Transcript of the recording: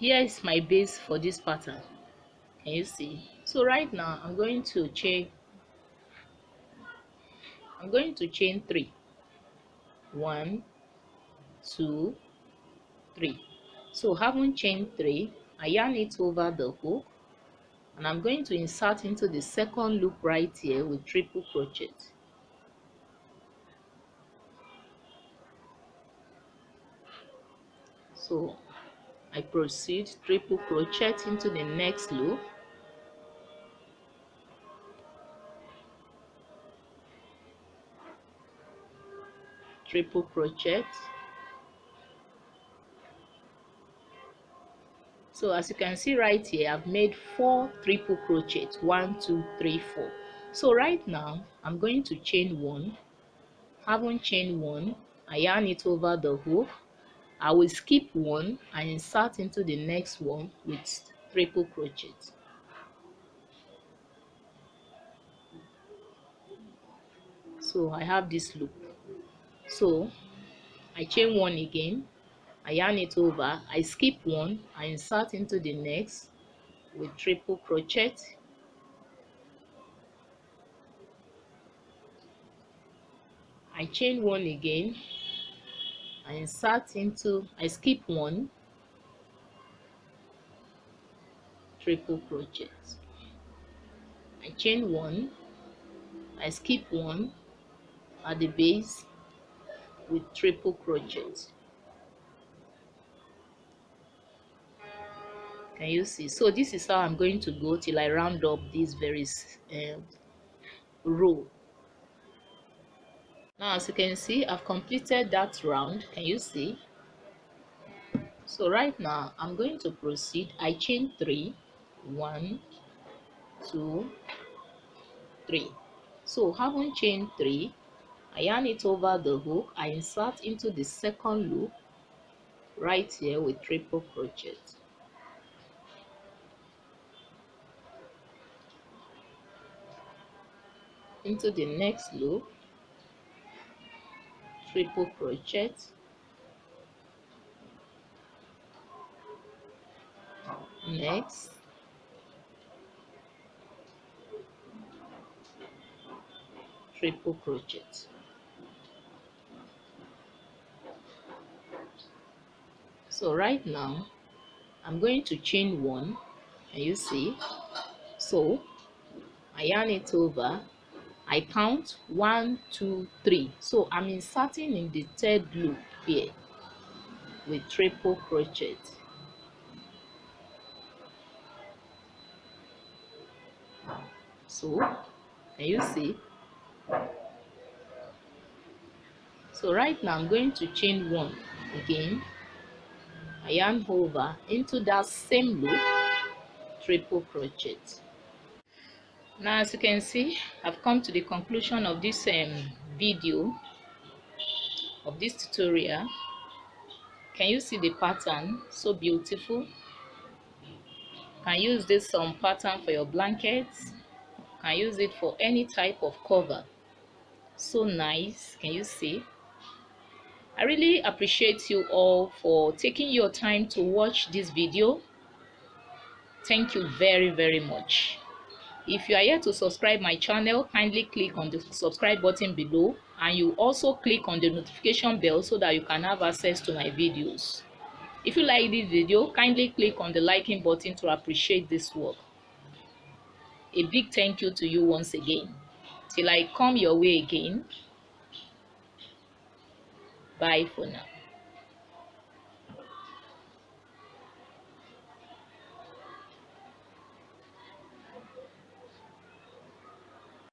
here is my base for this pattern. Can you see? So right now I'm going to chain 3. 1, 2, 3. So having chained 3, I yarn it over the hook, and I'm going to insert into the second loop right here with triple crochet. So I proceed triple crochet into the next loop, triple crochet. So as you can see right here, I've made 4 triple crochet. 1, 2, 3, 4. So right now I'm going to chain 1. Having chained 1, I yarn it over the hook. I will skip 1 and insert into the next one with triple crochet. So I have this loop. So I chain 1 again, I yarn it over, I skip 1, I insert into the next with triple crochet. I chain 1 again, I skip 1, triple crochet. I chain 1, I skip 1 at the base with triple crochet. Can you see? So this is how I'm going to go till I round up this very row. Now as you can see, I've completed that round. Can you see? So right now I'm going to proceed. I chain 3. 1, 2, 3. So having chained 3, I yarn it over the hook, I insert into the second loop right here with triple crochet. Into the next loop, triple crochet. Next, triple crochet. So right now I'm going to chain 1. Can you see? So I yarn it over, I count 1, 2, 3. So I'm inserting in the third loop here with triple crochet. So can you see? So right now I'm going to chain 1 again, I yarn over into that same loop, triple crochet. Now as you can see, I've come to the conclusion of this video, of this tutorial. Can you see the pattern? So beautiful. Can use this pattern for your blankets. Can use it for any type of cover. So nice. Can you see? I really appreciate you all for taking your time to watch this video. Thank you very, very much. If you are here to subscribe my channel, kindly click on the subscribe button below, and you also click on the notification bell so that you can have access to my videos. If you like this video, kindly click on the liking button to appreciate this work. A big thank you to you once again. Till I come your way again, bye for now.